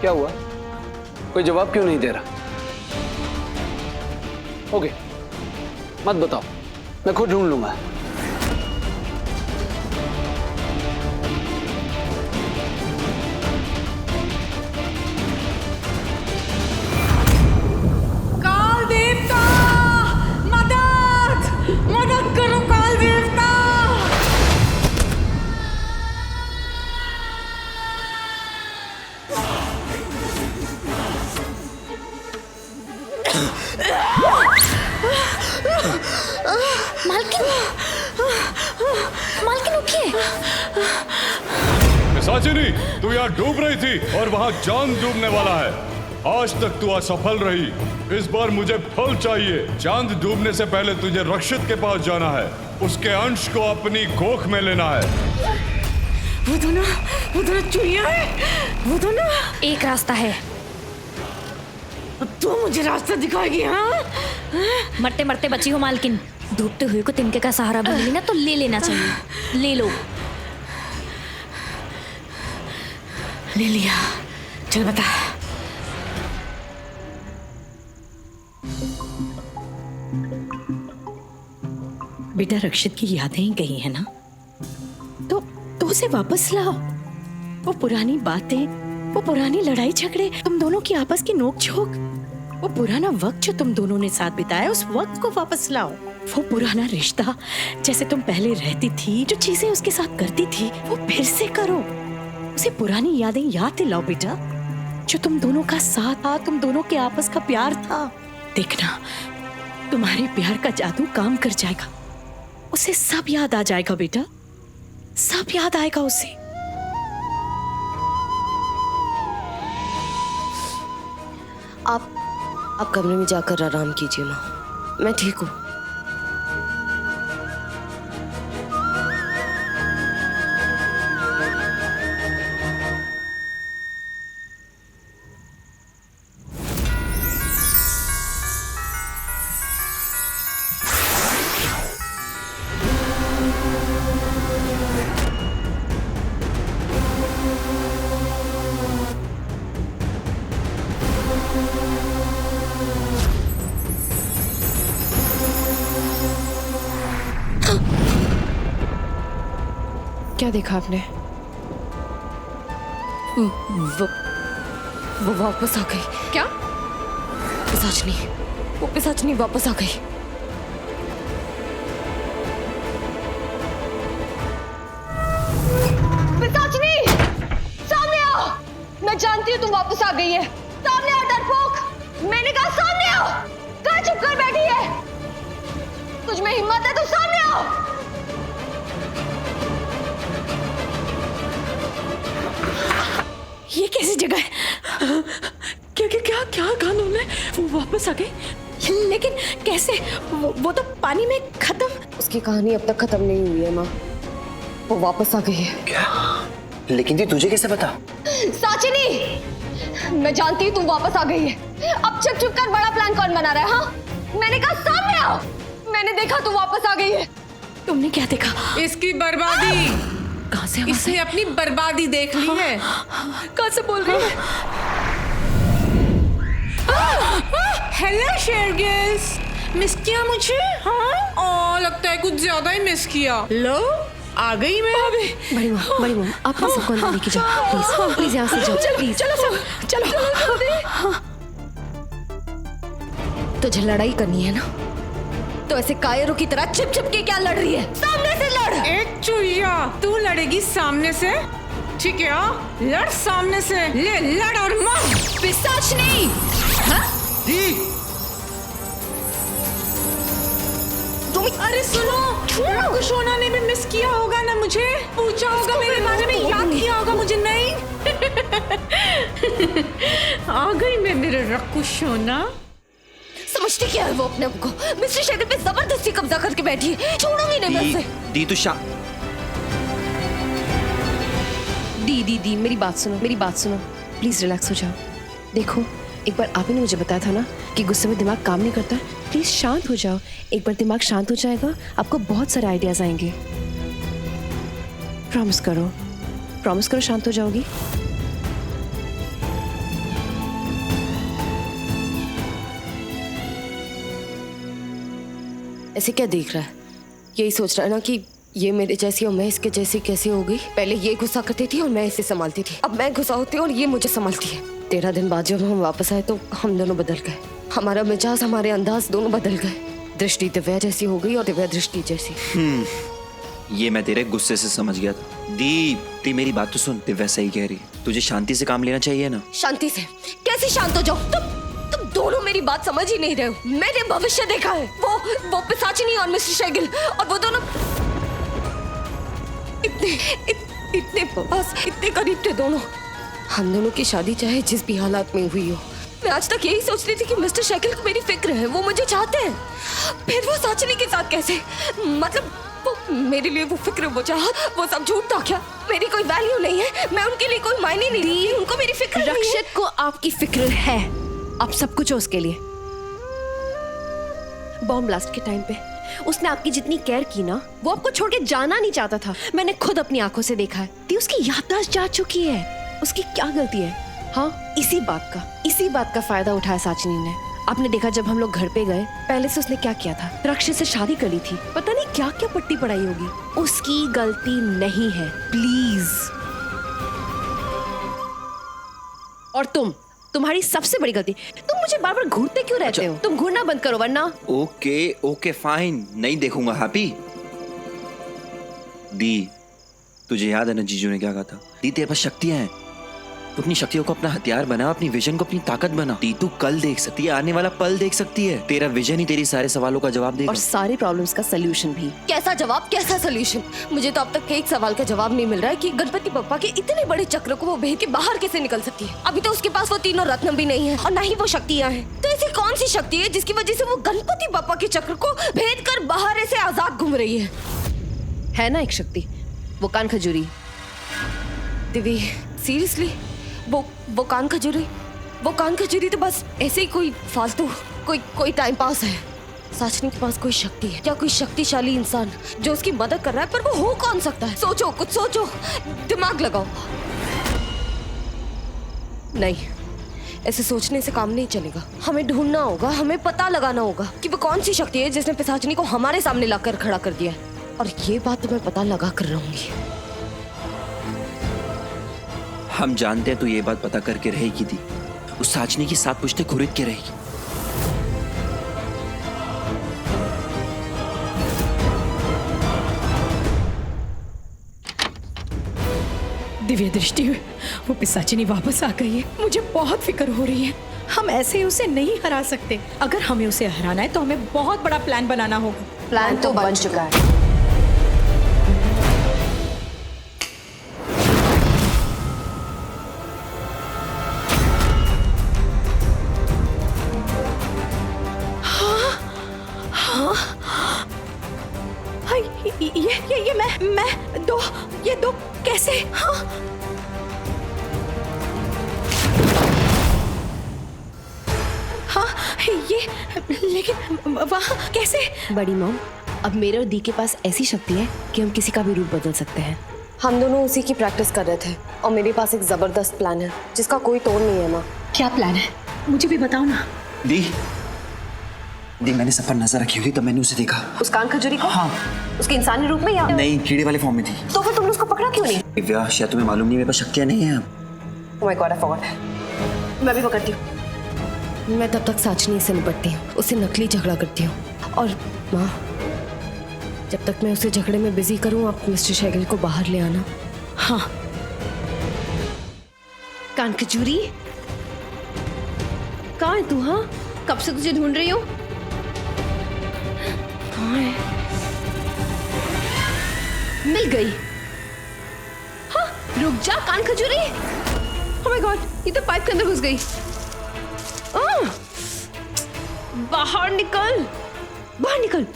क्या हुआ? कोई जवाब क्यों नहीं दे रहा? ओके, मत बताओ, मैं खुद ढूंढ लूंगा। काल देवता, मदद मदद करो काल देवता। मालकिन, मालकिन उठिए। पिशाचिनी, तू यहाँ डूब रही थी और वहाँ चांद डूबने वाला है। आज तक तू असफल रही, इस बार मुझे फल चाहिए। चांद डूबने से पहले तुझे रक्षित के पास जाना है, उसके अंश को अपनी कोख में लेना है। वो दोनों चुड़िया है, वो दोनों। एक रास्ता है। तू मुझे रास्ता दिखाएगी? हाँ, मरते मरते बची हो मालकिन। डूबते हुए को तिनके का सहारा बन लेना तो ले लेना चाहिए। ले लो। ले लिया। चल बता। बेटा, रक्षित की यादें ही गई है ना, तो उसे वापस लाओ। वो पुरानी बातें, वो पुरानी लड़ाई झगड़े, तुम दोनों की आपस की नोक झोंक, वो पुराना वक्त जो तुम दोनों ने साथ बिताया, उस वक्त को वापस लाओ। वो पुराना रिश्ता, जैसे तुम पहले रहती थी, जो चीजें उसके साथ करती थी, वो फिर से करो। उसे पुरानी यादें याद दिलाओ बेटा, जो तुम दोनों का साथ था, तुम दोनों के आपस का प्यार था। देखना, तुम्हारे प्यार का जादू काम कर जाएगा। उसे सब याद आ जाएगा बेटा, सब याद आएगा उसे। आप कमरे में जाकर आराम कीजिए माँ, मैं ठीक हूँ। क्या देखा आपने? वो वापस आ गई। क्या? पिशाचनी, वो पिशाचनी वापस आ गई। पिशाचनी, सामने आओ। मैं जानती हूँ तुम वापस आ गई है। सामने आओ डरपोक। मैंने कहा सामने आओ। कहाँ चुप कर बैठी है? तुझ में हिम्मत है तो सामने आओ। ये कैसी जगह है? क्या क्या क्या क्या कहा उन्होंने? वो वापस आ गए, लेकिन कैसे? वो तो पानी में खत्म। उसकी कहानी अब तक खत्म नहीं हुई है माँ, वो वापस आ गई है। क्या? लेकिन ये तुझे कैसे पता? साचिनी, मैं जानती हूँ तुम वापस आ गई है। अब चुप चुप कर बड़ा प्लान कौन बना रहा है? हाँ, मैंने कहा सामने आओ। मैंने देखा तुम वापस आ गई है। तुमने क्या देखा? इसकी बर्बादी। कहाँ से? इसने अपनी बर्बादी देख ली है। कहाँ से बोल रही है? हेलो शेरगिल्स, मिस किया मुझे? हाँ, लगता है कुछ ज्यादा ही मिस किया। लो, आ गई मैं। बड़ी माँ, आप सबको अंदर लेके जाओ प्लीज, प्लीज यहाँ से जाओ प्लीज। चलो सब, चलो। तुझे लड़ाई करनी है ना, तो ऐसे कायरों की तरह छिप छिप के क्या लड़ रही है? सामने से लड़। एक चुईया, तू लड़ेगी सामने से? ठीक है, लड़ सामने से। ले लड़ और मर। पिशाचनी। अरे सुनो, कुशोना ने भी मिस किया होगा ना, मुझे पूछा होगा मेरे बारे में, याद किया होगा मुझे। नहीं आ गई मैं मेरे रकुशोना। समझती क्या है वो अपने आप को? मिस्टर शेखर पे जबरदस्ती कब्जा करके बैठी है। छोड़ूंगी नहीं मैं उसे। दी तू दी मेरी बात सुनो, प्लीज रिलैक्स हो जाओ। देखो, एक बार आप ही ने मुझे बताया था ना कि गुस्से में दिमाग काम नहीं करता। प्लीज शांत हो जाओ। एक बार दिमाग शांत हो जाएगा, आपको बहुत सारे आइडियाज आएंगे। प्रॉमिस करो शांत हो जाओगी। ऐसे क्या देख रहा है? यही सोच रहा है ना कि ये मेरे जैसी और मैं इसके जैसी कैसे हो गई? पहले ये गुस्सा करती थी और मैं इसे संभालती थी, अब मैं गुस्सा होती हूँ और ये मुझे संभालती है। 13 दिन बाद जब हम वापस आए तो हम दोनों बदल गए। हमारा मिजाज, हमारे अंदाज दोनों बदल गए। दृष्टि दिव्या जैसी हो गई और दिव्या दृष्टि जैसी। ये मैं तेरे गुस्से से समझ गया था। दी मेरी बात तो सुन, दिव्या सही कह रही है, तुझे शांति से काम लेना चाहिए ना। शांति से? कैसे शांत हो जाओ? तुम दोनों मेरी बात समझ ही नहीं रहे हो। मैंने भविष्य देखा है। वो पिशाचिनी और मिस्टर शेगिल, और वो दोनों इतने पास, इतने करीब थे दोनों। हम दोनों की शादी चाहे जिस भी हालात में हुई हो, मैं आज तक यही सोच रही थी कि मिस्टर शेगिल को मेरी फिक्र है, वो मुझे चाहते हैं। फिर वो साचिनी के साथ कैसे? मतलब वो मेरे लिए वो फिक्र, वो चाहत, वो सब झूठ था क्या? मेरी कोई वैल्यू नहीं है, मैं उनके लिए कोई मायने नहीं रखती, उनको मेरी फिक्र नहीं है। रक्षित को आपकी फिक्र है, आप सब कुछ हो उसके लिए। बॉम्ब ब्लास्ट के टाइम पे उसने आपकी जितनी केयर की ना, वो आपको छोड़ के जाना नहीं चाहता था। मैंने खुद अपनी आंखों से देखा है। दी उसकी याददाश्त जा चुकी है, उसकी क्या गलती है? हाँ, इसी बात का फायदा उठाया साचिनी ने। आपने देखा जब हम लोग घर पे गए, पहले से उसने क्या किया था? रक्षित से शादी कर ली थी, पता नहीं क्या क्या पट्टी पड़ाई होगी। उसकी गलती नहीं है, प्लीज। और तुम्हारी सबसे बड़ी गलती, तुम मुझे बार बार घूरते क्यों रहते हो? तुम घूरना बंद करो वरना। ओके फाइन, नहीं देखूंगा। हैप्पी दी, तुझे याद है ना जीजू ने क्या कहा था? दी तेरे पास शक्तियां हैं, तू अपनी शक्तियों को अपना हथियार बना, अपनी विजन को अपनी ताकत बना। दी तू कल देख सकती है, आने वाला पल देख सकती है। तेरा विजन ही तेरी सारे सवालों का जवाब देगा, और सारे प्रॉब्लम्स का सलूशन भी। कैसा जवाब, कैसा सोल्यूशन? मुझे तो अब तक एक सवाल का जवाब नहीं मिल रहा है कि गणपति बप्पा के इतने बड़े चक्र को वो भेद के बाहर कैसे निकल सकती है। अभी तो उसके पास वो तीनों रत्न भी नहीं है और ना ही वो शक्तियां हैं। तो ऐसी कौन सी शक्ति है जिसकी वजह से वो गणपति बप्पा के चक्र को भेद कर बाहर ऐसे आजाद घूम रही है ना एक शक्ति, वो कान खजूरी। दिव्या सीरियसली, वो कान खजूरी तो बस ऐसे ही कोई फालतू कोई टाइम पास है। साचिनी के पास कोई शक्ति है क्या? कोई शक्तिशाली इंसान जो उसकी मदद कर रहा है, पर वो हो कौन सकता है? सोचो, कुछ सोचो, दिमाग लगाओ। नहीं, ऐसे सोचने से काम नहीं चलेगा। हमें ढूंढना होगा, हमें पता लगाना होगा कि वो कौन सी शक्ति है जिसने पिशाचिनी को हमारे सामने लाकर खड़ा कर दिया है। और ये बात तो मैं पता लगा कर रहूंगी। हम जानते हैं तू ये बात पता करके रहेगी दी, उस साचनी की 7 पुश्तें खुरीद के रहेगी। दिव्या दृष्टि, वो पिशाचिनी वापस आ गई है। मुझे बहुत फिक्र हो रही है। हम ऐसे ही उसे नहीं हरा सकते। अगर हमें उसे हराना है तो हमें बहुत बड़ा प्लान बनाना होगा। प्लान तो बन चुका है। ये दो कैसे? हाँ, ये लेकिन वहाँ कैसे? बड़ी मॉम, अब मेरे और दी के पास ऐसी शक्ति है कि हम किसी का भी रूप बदल सकते हैं। हम दोनों उसी की प्रैक्टिस कर रहे थे और मेरे पास एक जबरदस्त प्लान है जिसका कोई तोड़ नहीं है। माँ, क्या प्लान है? मुझे भी बताओ ना। दी मैंने सफर नजर रखी हुई, तब मैंने उसे देखा। उस कान खजूरी को? हाँ। उसके इंसानी रूप में या नहीं, कीड़े वाले फॉर्म में थी। तो फिर तुमने उसको पकड़ा क्यों नहीं? दिव्या, शायद तुम्हें मालूम नहीं, मेरे पास शक्तियां नहीं है। Oh my God, I forgot। मैं भी पकड़ती हूँ। मैं तब तक साचनी से निपटती हूँ, उससे नकली झगड़ा करती हूँ। और माँ, जब तक मैं उसे झगड़े में बिजी करूँ, आप मिस्टर शेगिल को बाहर ले आना। हाँ। कान खजूरी, कहाँ है तू? हाँ, कब से तुझे ढूंढ रही हूँ। कहाँ है? मिल गई। हाँ, रुक जा कान खजूरी। Oh my God, ये तो पाइप के अंदर घुस गई। बाहर निकल, बाहर निकल।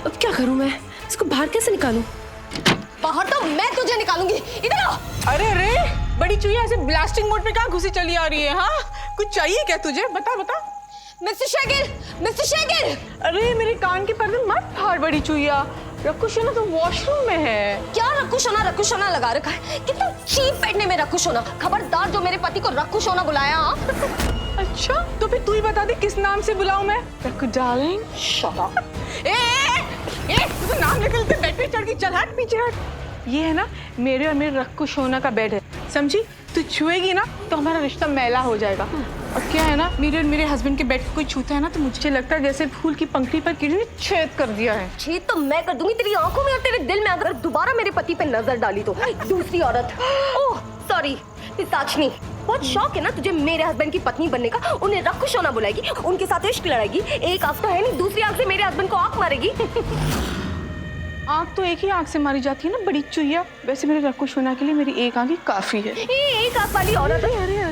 अब क्या करूं मैं? इसको बाहर कैसे निकालूं? बाहर तो मैं तुझे निकालूंगी। इधर आ। अरे बड़ी चुईया ऐसे ब्लास्टिंग मोड पे कहाँ घुसी चली आ रही है? हाँ, कुछ चाहिए क्या तुझे? बता। Mister Shergill, mister Shergill. अरे मेरे कान के पर्दे मत फाड़ बड़ी चुईया। रक्कू सोना तो वॉशरूम में है। क्या रक्कू सोना लगा रखा है? कितना चीप बैठने में रक्कू सोना। खबरदार जो मेरे पति को रक्कू सोना बुलाया। हाँ? अच्छा तो फिर तू ही बता दे किस नाम से बुलाऊं मैं? रक्कू डार्लिंग। Shut up. तू तो नाम निकलते बेड पे चढ़ के चल हट पीछे हट। ये है ना मेरे और मेरे रक्कू सोना का बेड है, समझी? तू छुएगी ना तो हमारा रिश्ता मैला हो जाएगा। और क्या है ना मेरे और मेरे हस्बैंड के बेड को कोई छूता है ना तो मुझे लगता है जैसे फूल की पंखड़ी पर किसी ने छेद कर दिया है। छेद तो मैं कर दूंगी तेरी आंखों में और तेरे दिल में अगर दोबारा मेरे पति पे नजर डाली तो। दूसरी औरत, ओह सॉरी पिशाचनी। बहुत शौक है ना तुझे मेरे हस्बैंड की पत्नी बनने का। उन्हें रक्कू सोना बुलाएगी, उनके साथ इश्क लड़ाएगी। एक आंख तो है नहीं, दूसरी आंख से मेरे हस्बैंड को आंख मारेगी। आंख तो एक ही आंख से मारी जाती है ना बड़ी चुईया। वैसे मेरे रक्कू सोना के लिए मेरी एक आंख ही काफी है। एक आंख वाली औरत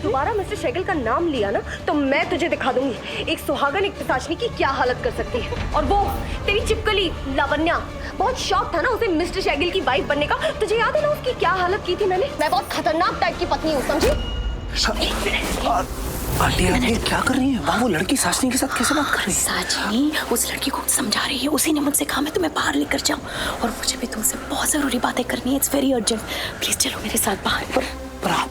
दोबारा मिस्टर शेगल का नाम लिया ना तो मैं तुझे दिखा दूंगी एक सुहागन एक पिशाचनी की क्या हालत कर सकती है। और वो तेरी चिपकली लावण्या, बहुत शौक था ना उसे मिस्टर शेगल की वाइफ बनने का। तुझे याद है ना उसकी क्या हालत की थी मैंने? मैं बहुत खतरनाक टाइप की पत्नी हूँ, समझी? आंटी क्या कर रही है? वो लड़की साशनी के साथ कैसे बात कर रही है? साजनी उस लड़की को समझा रही है, उसी ने मुझसे कहा मैं तुम्हें बाहर लेकर जाऊं और मुझे भी तुमसे बहुत जरूरी बातें करनी है। इट्स वेरी अर्जेंट, प्लीज चलो मेरे साथ बाहर। पर आप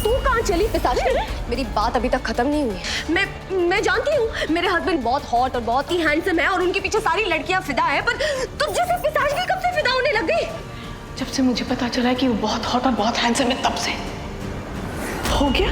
तू कहाँ चली पिशाचनी? मेरी बात अभी तक खत्म नहीं हुई। मैं जानती हूँ मेरे हस्बैंड बहुत हॉट और बहुत ही हैंडसम है और उनके पीछे सारी लड़कियां फिदा है, पर तुझ जैसे पिशाचनी कब से फिदा होने लग गई? जब से मुझे पता चला कि वो बहुत हॉट और बहुत हैंडसम है तब से। हो गया